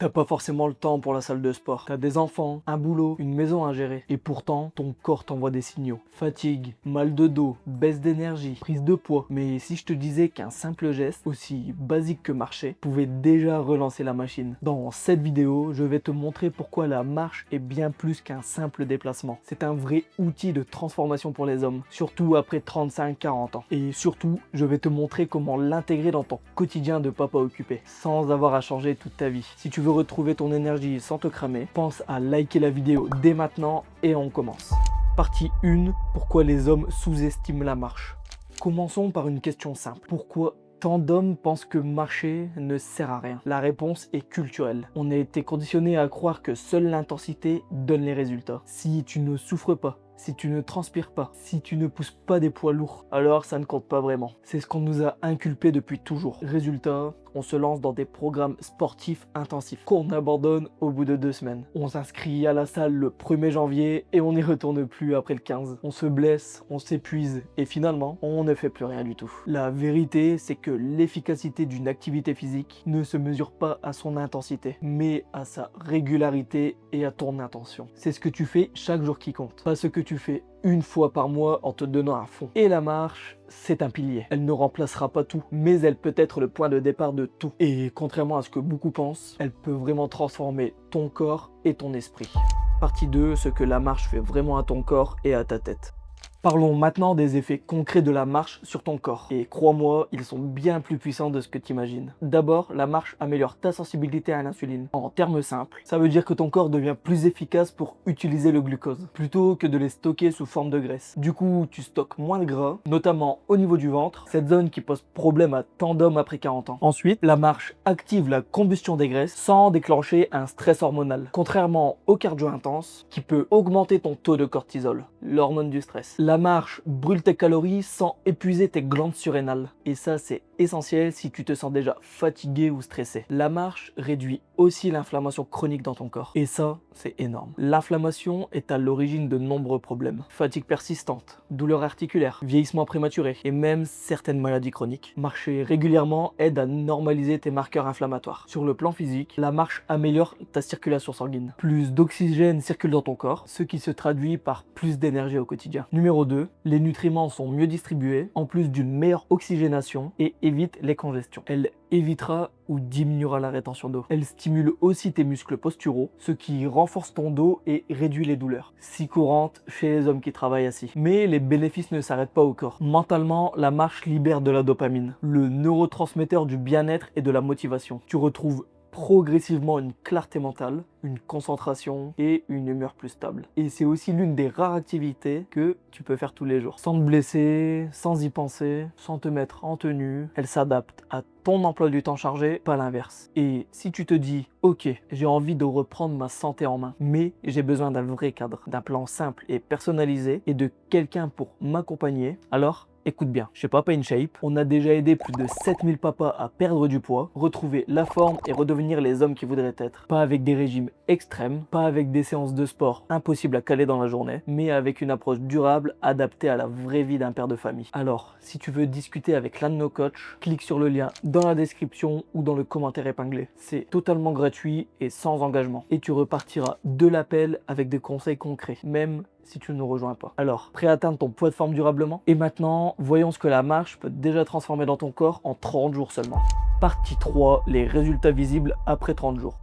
T'as pas forcément le temps pour la salle de sport. T'as des enfants, un boulot, une maison à gérer. Et pourtant, ton corps t'envoie des signaux. Fatigue, mal de dos, baisse d'énergie, prise de poids. Mais si je te disais qu'un simple geste, aussi basique que marcher, pouvait déjà relancer la machine. Dans cette vidéo, je vais te montrer pourquoi la marche est bien plus qu'un simple déplacement. C'est un vrai outil de transformation pour les hommes, surtout après 35-40 ans. Et surtout, je vais te montrer comment l'intégrer dans ton quotidien de papa occupé, sans avoir à changer toute ta vie. Si tu veux retrouver ton énergie sans te cramer, pense à liker la vidéo dès maintenant et on commence. Partie 1, pourquoi les hommes sous-estiment la marche. Commençons par une question simple. Pourquoi tant d'hommes pensent que marcher ne sert à rien? La réponse est culturelle. On a été conditionné à croire que seule l'intensité donne les résultats. Si tu ne souffres pas, si tu ne transpires pas, si tu ne pousses pas des poids lourds, alors ça ne compte pas vraiment. C'est ce qu'on nous a inculpé depuis toujours. Résultat, on se lance dans des programmes sportifs intensifs qu'on abandonne au bout de 2 semaines. On s'inscrit à la salle le 1er janvier et on n'y retourne plus après le 15. On se blesse, on s'épuise et finalement, on ne fait plus rien du tout. La vérité, c'est que l'efficacité d'une activité physique ne se mesure pas à son intensité, mais à sa régularité et à ton intention. C'est ce que tu fais chaque jour qui compte, pas ce que tu fais une fois par mois en te donnant à fond. Et la marche, c'est un pilier. Elle ne remplacera pas tout, mais elle peut être le point de départ de tout. Et contrairement à ce que beaucoup pensent, elle peut vraiment transformer ton corps et ton esprit. Partie 2, ce que la marche fait vraiment à ton corps et à ta tête. Parlons maintenant des effets concrets de la marche sur ton corps. Et crois-moi, ils sont bien plus puissants de ce que tu imagines. D'abord, la marche améliore ta sensibilité à l'insuline. En termes simples, ça veut dire que ton corps devient plus efficace pour utiliser le glucose, plutôt que de les stocker sous forme de graisse. Du coup, tu stockes moins de gras, notamment au niveau du ventre, cette zone qui pose problème à tant d'hommes après 40 ans. Ensuite, la marche active la combustion des graisses sans déclencher un stress hormonal, contrairement au cardio intense qui peut augmenter ton taux de cortisol, l'hormone du stress. La marche brûle tes calories sans épuiser tes glandes surrénales. Et ça, c'est essentiel si tu te sens déjà fatigué ou stressé. La marche réduit aussi l'inflammation chronique dans ton corps. Et ça, c'est énorme. L'inflammation est à l'origine de nombreux problèmes. Fatigue persistante, douleurs articulaires, vieillissement prématuré et même certaines maladies chroniques. Marcher régulièrement aide à normaliser tes marqueurs inflammatoires. Sur le plan physique, la marche améliore ta circulation sanguine. Plus d'oxygène circule dans ton corps, ce qui se traduit par plus d'énergie au quotidien. Numéro 2, les nutriments sont mieux distribués, en plus d'une meilleure oxygénation et évite les congestions. Elle évitera ou diminuera la rétention d'eau. Elle stimule aussi tes muscles posturaux, ce qui renforce ton dos et réduit les douleurs, si courantes chez les hommes qui travaillent assis. Mais les bénéfices ne s'arrêtent pas au corps. Mentalement, la marche libère de la dopamine, le neurotransmetteur du bien-être et de la motivation. Tu retrouves progressivement une clarté mentale, une concentration et une humeur plus stable. Et c'est aussi l'une des rares activités que tu peux faire tous les jours. Sans te blesser, sans y penser, sans te mettre en tenue. Elle s'adapte à ton emploi du temps chargé, pas l'inverse. Et si tu te dis, ok, j'ai envie de reprendre ma santé en main, mais j'ai besoin d'un vrai cadre, d'un plan simple et personnalisé et de quelqu'un pour m'accompagner, alors écoute bien, chez Papa in Shape, on a déjà aidé plus de 7000 papas à perdre du poids, retrouver la forme et redevenir les hommes qu'ils voudraient être. Pas avec des régimes extrêmes, pas avec des séances de sport impossibles à caler dans la journée, mais avec une approche durable adaptée à la vraie vie d'un père de famille. Alors, si tu veux discuter avec l'un de nos coachs, clique sur le lien dans la description ou dans le commentaire épinglé. C'est totalement gratuit et sans engagement. Et tu repartiras de l'appel avec des conseils concrets, même si tu ne nous rejoins pas. Alors, prêt à atteindre ton poids de forme durablement? Et maintenant, voyons ce que la marche peut déjà transformer dans ton corps en 30 jours seulement. Partie 3, les résultats visibles après 30 jours.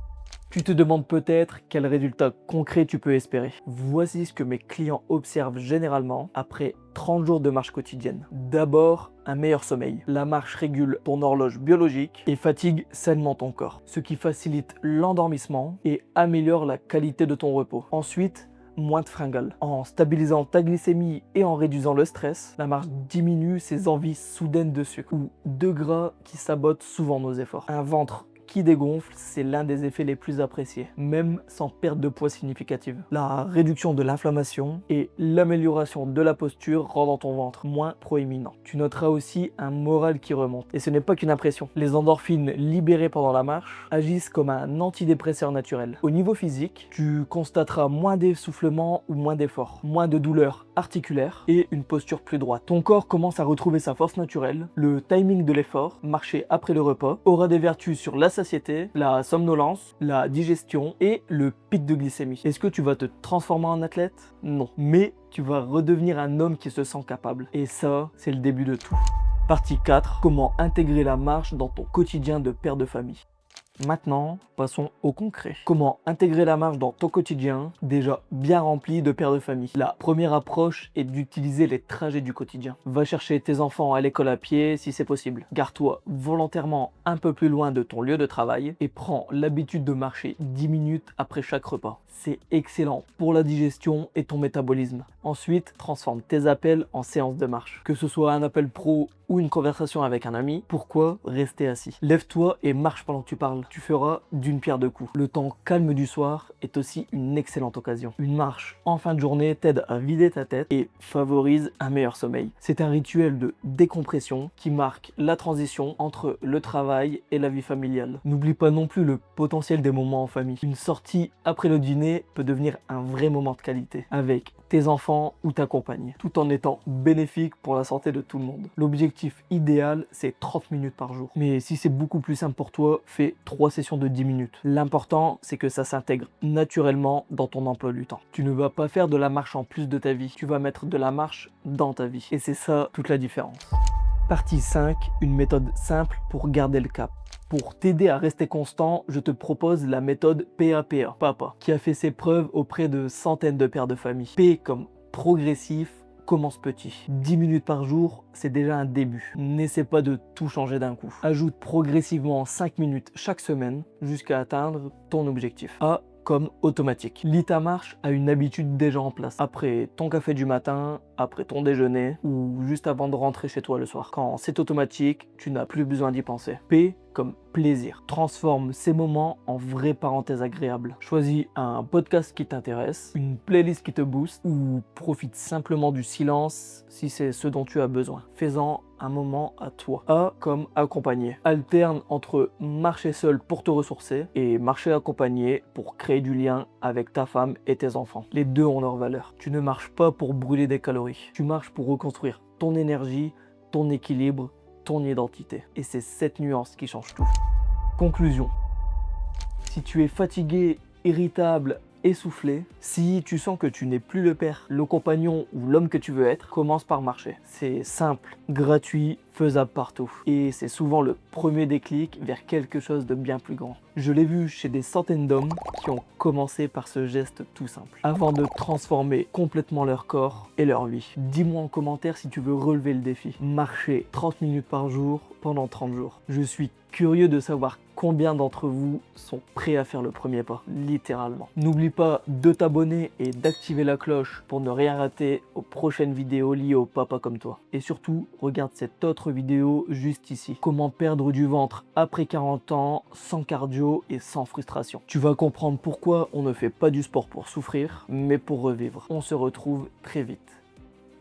Tu te demandes peut-être quels résultats concrets tu peux espérer. Voici ce que mes clients observent généralement après 30 jours de marche quotidienne. D'abord, un meilleur sommeil. La marche régule ton horloge biologique et fatigue sainement ton corps, ce qui facilite l'endormissement et améliore la qualité de ton repos. Ensuite, moins de fringales. En stabilisant ta glycémie et en réduisant le stress, la marche diminue ses envies soudaines de sucre ou de gras qui sabotent souvent nos efforts. Un ventre qui dégonfle, c'est l'un des effets les plus appréciés, même sans perte de poids significative. La réduction de l'inflammation et l'amélioration de la posture rendant ton ventre moins proéminent. Tu noteras aussi un moral qui remonte. Et ce n'est pas qu'une impression. Les endorphines libérées pendant la marche agissent comme un antidépresseur naturel. Au niveau physique, tu constateras moins d'essoufflement ou moins d'efforts, moins de douleurs articulaires et une posture plus droite. Ton corps commence à retrouver sa force naturelle. Le timing de l'effort, marcher après le repas, aura des vertus sur la satiété satiété, la somnolence, la digestion et le pic de glycémie. Est-ce que tu vas te transformer en athlète? Non. Mais tu vas redevenir un homme qui se sent capable. Et ça, c'est le début de tout. Partie 4. Comment intégrer la marche dans ton quotidien de père de famille. Maintenant, passons au concret. Comment intégrer la marche dans ton quotidien, déjà bien rempli de pères de famille. La première approche est d'utiliser les trajets du quotidien. Va chercher tes enfants à l'école à pied si c'est possible. Gare-toi volontairement un peu plus loin de ton lieu de travail et prends l'habitude de marcher 10 minutes après chaque repas. C'est excellent pour la digestion et ton métabolisme. Ensuite, transforme tes appels en séances de marche. Que ce soit un appel pro ou une conversation avec un ami, pourquoi rester assis? Lève-toi et marche pendant que tu parles. Tu feras d'une pierre deux coups. Le temps calme du soir est aussi une excellente occasion. Une marche en fin de journée t'aide à vider ta tête et favorise un meilleur sommeil. C'est un rituel de décompression qui marque la transition entre le travail et la vie familiale. N'oublie pas non plus le potentiel des moments en famille. Une sortie après le dîner peut devenir un vrai moment de qualité avec tes enfants ou ta compagne, tout en étant bénéfique pour la santé de tout le monde. L'objectif idéal, c'est 30 minutes par jour. Mais si c'est beaucoup plus simple pour toi, fais 3 sessions de 10 minutes. L'important, c'est que ça s'intègre naturellement dans ton emploi du temps. Tu ne vas pas faire de la marche en plus de ta vie, tu vas mettre de la marche dans ta vie. Et c'est ça toute la différence. Partie 5, une méthode simple pour garder le cap. Pour t'aider à rester constant, je te propose la méthode PAPA, PAPA, qui a fait ses preuves auprès de centaines de pères de famille. P comme progressif, commence petit. 10 minutes par jour, c'est déjà un début. N'essaie pas de tout changer d'un coup. Ajoute progressivement 5 minutes chaque semaine jusqu'à atteindre ton objectif. A comme automatique. Lis ta marche à une habitude déjà en place. Après ton café du matin, après ton déjeuner ou juste avant de rentrer chez toi le soir. Quand c'est automatique, tu n'as plus besoin d'y penser. P comme plaisir. Transforme ces moments en vraies parenthèses agréables. Choisis un podcast qui t'intéresse, une playlist qui te booste ou profite simplement du silence si c'est ce dont tu as besoin. Fais-en un moment à toi. A comme accompagné. Alterne entre marcher seul pour te ressourcer et marcher accompagné pour créer du lien avec ta femme et tes enfants. Les deux ont leur valeur. Tu ne marches pas pour brûler des calories. Tu marches pour reconstruire ton énergie, ton équilibre, ton identité. Et c'est cette nuance qui change tout. Conclusion. Si tu es fatigué, irritable, essoufflé, si tu sens que tu n'es plus le père, le compagnon ou l'homme que tu veux être, commence par marcher. C'est simple, gratuit, faisable partout. Et c'est souvent le premier déclic vers quelque chose de bien plus grand. Je l'ai vu chez des centaines d'hommes qui ont commencé par ce geste tout simple, avant de transformer complètement leur corps et leur vie. Dis-moi en commentaire si tu veux relever le défi. Marcher 30 minutes par jour pendant 30 jours. Je suis curieux de savoir combien d'entre vous sont prêts à faire le premier pas, littéralement. N'oublie pas de t'abonner et d'activer la cloche pour ne rien rater aux prochaines vidéos liées au papa comme toi. Et surtout, regarde cette autre vidéo juste ici. Comment perdre du ventre après 40 ans, sans cardio et sans frustration. Tu vas comprendre pourquoi on ne fait pas du sport pour souffrir, mais pour revivre. On se retrouve très vite.